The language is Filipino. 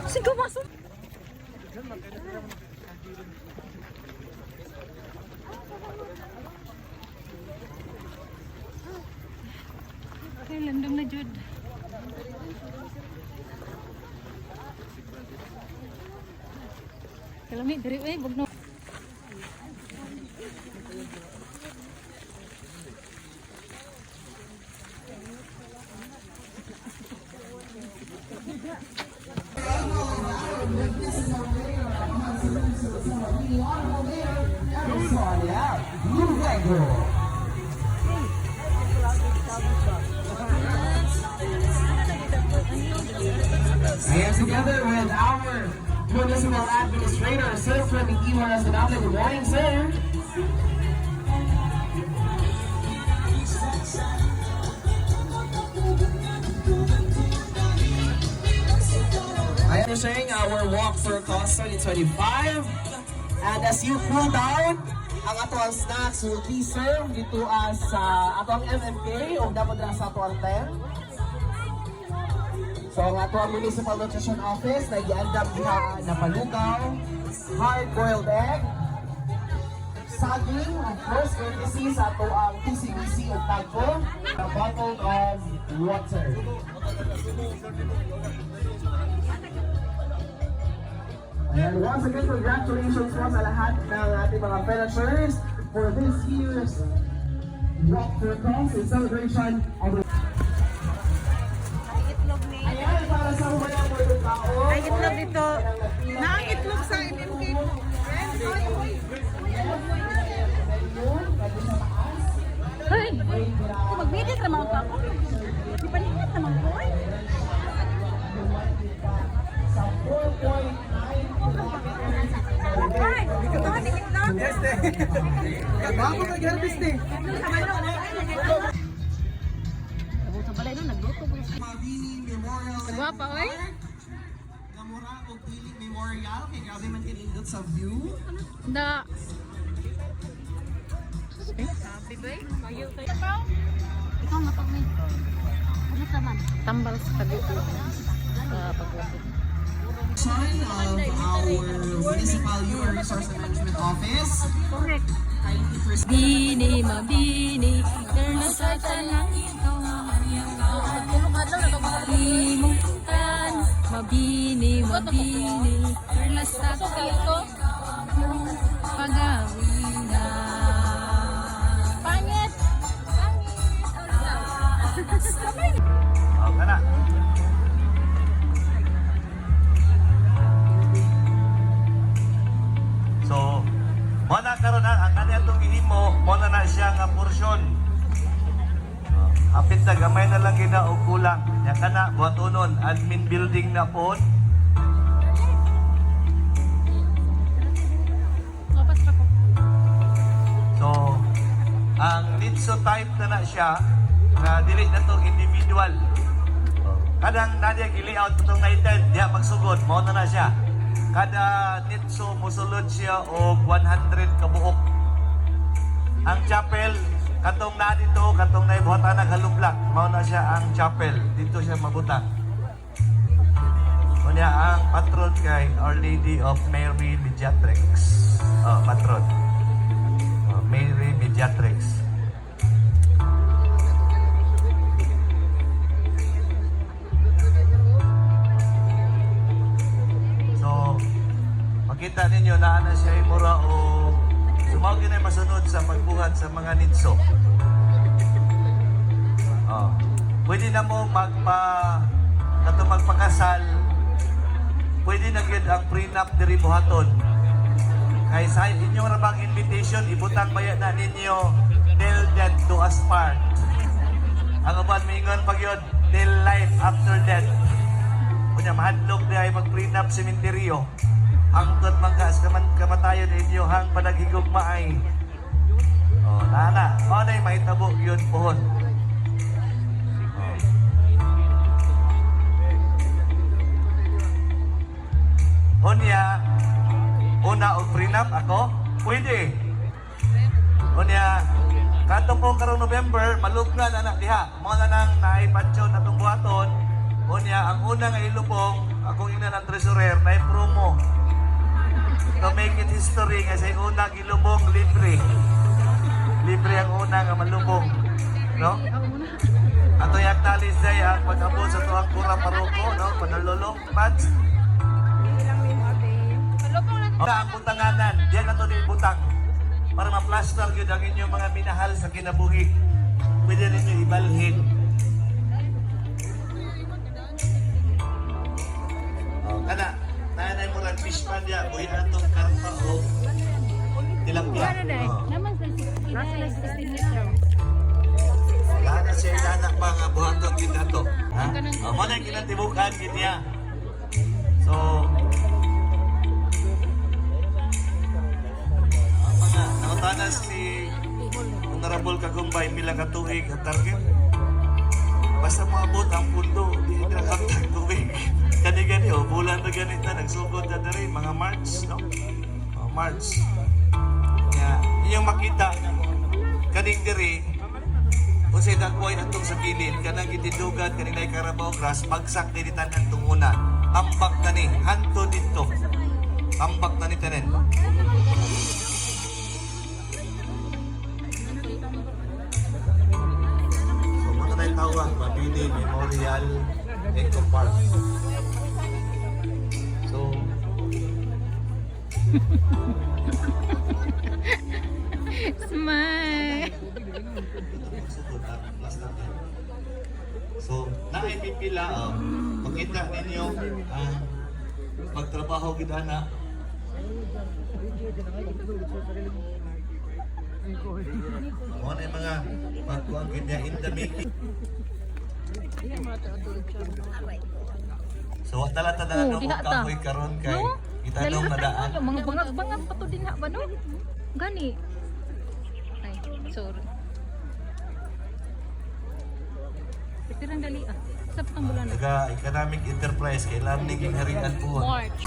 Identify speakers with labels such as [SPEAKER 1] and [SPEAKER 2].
[SPEAKER 1] Singkamas. Okay, landong na jud. Kalami diri bugno.
[SPEAKER 2] And together with our municipal administrator, Sir Freddy Iwan Asanable. Good morning, sir. I am sharing our walk for Cost 2025. And as you cool down, ang atong snacks will be served dito sa atong MMK o dapat na sa atong tent. So ang atong Municipal Nutrition Office, nag-iandam diha na palugaw, hard-boiled egg, saging, of course, courtesy sa ato ang TCBC o Tagpo, a bottle of water. And once again, congratulations po sa lahat ng ating mga finishers for this year's Walk for Cause in celebration of the... Ayan, para sa mga mga tao.
[SPEAKER 1] Ay, itlog dito. Naang itlog sa MMK. Hey! Mag-video naman pa ako. Di pa nilat naman ko.
[SPEAKER 2] Sa 4.9
[SPEAKER 1] Ay!
[SPEAKER 2] Yes, te. Bago mag-harvest, te.
[SPEAKER 1] Sa balay nun, nagluto ko.
[SPEAKER 2] Mabini Memorial
[SPEAKER 1] Nagwapa, oy.
[SPEAKER 2] Gamura o Piling Memorial. Kaya grabe man kinindot sa view.
[SPEAKER 1] Da. Sabi ba eh? Mayo kayo. Ikaw matag na ano naman? Tambal sa pag-upo. Sa pag-upo.
[SPEAKER 2] Sign of our Municipal Human Resource Management Office.
[SPEAKER 1] Correct.
[SPEAKER 3] Bini, mabini, karna sa tanang ikaw Limutan, mabini, mabini, karna sa tanang pagawina. Pangit! Pangit!
[SPEAKER 4] Oh, kana. So, muna karon ang kaniyang itong ihimo, muna na siya nga porsyon. Hapit na gamay na lang gina o kulang. Yan ka na, buhat unon, admin building na po.
[SPEAKER 1] Kapas pa ko.
[SPEAKER 4] So, ang nitso type na siya, na dili na itong individual. Kadang nadia gili-out itong naitend, diya magsugod, mauna na siya. Kada nitso musulod siya o 100 kabuok. Ang chapel, katong na dito, katong na ibuhatan naghalublak, mauna siya ang chapel. Dito siya mabutang. Kunya ang patron kay Our Lady of Mary Mediatrix. Oh, patron. Oh, Mary Mediatrix. So, makita ninyo na ana siya mura o sumawag yun ay masunod sa pagbuhat sa mga nitso. Oh. Pwede na mo magpakasal. Pwede na yun ang prenup diri buhaton. Kaya sa inyong rabang invitation, ibutang maya na ninyo till death do us part. Ang uban mingon pag yun, till life after death. Kunya mahadlok na ay mag-prenup sementeryo. Hangtod manggas kamatayon inyo hang panaghigog maay. Oh, nana, o na may tabo yun pohon. Unya, una og prenup ako, pwede. Unya, katong ko karong November, malugnan anak diha. Mo na nang naipatyon na tong buhaton, Unya, ang una nga ilubong, akong ina ng treasurer, na promo. To make it history, kasi unang ilubong, libre. Libre ang una nga malubong. No? Ato yung acknowledge day ang pag-abot sa tuwang kurang paroko, no? Panalulong, match. Ang butanganan, diyan na ito din butang. Para ma-plaster yun ang inyong mga minahal sa kinabuhi. Pwede ninyo ibalhin. Kana, nanay mo lang fishman niya, buhay na itong karpa o tilapia.
[SPEAKER 3] Naman sa
[SPEAKER 4] Lahat na siya inanak pa nga buhatot yun na ito. Mo na yung kinatibukan niya. So, mga nakatanas si Honorable Kagumbay bilang katuig at target. Basta maabot ang pundo, di na kaptang tuig. Kani-gani, bulan na ganito, nagsugod na rin, mga March, no? March. Kaya, inyong makita, kaning diri, kung sa'y dagway atong sa kilid, kanang gitidugan, kanina'y Carabao Grass, pagsak dinitan ang tunguna. Tambak na ni, hanto dito. Tambak na ni tanin. So, muna na yung tawag, Mabini Memorial Eco Park. So,
[SPEAKER 3] Smile.
[SPEAKER 4] so naipipila makita ninyo ang magtrabaho gid ana. Mo na yung mga pagkuang gid niya in the making. So tala-tala na
[SPEAKER 3] diha
[SPEAKER 4] ko
[SPEAKER 3] ta.
[SPEAKER 4] kahoy karon kay
[SPEAKER 3] No?
[SPEAKER 4] itanong nadaan.
[SPEAKER 3] Mga bangag-bangag pa to din ha ba no? Gani. Ay, sorry. Pirang dali ah. Sa pang bulan na.
[SPEAKER 4] Taga economic enterprise kay lamig ing harian po.
[SPEAKER 3] March.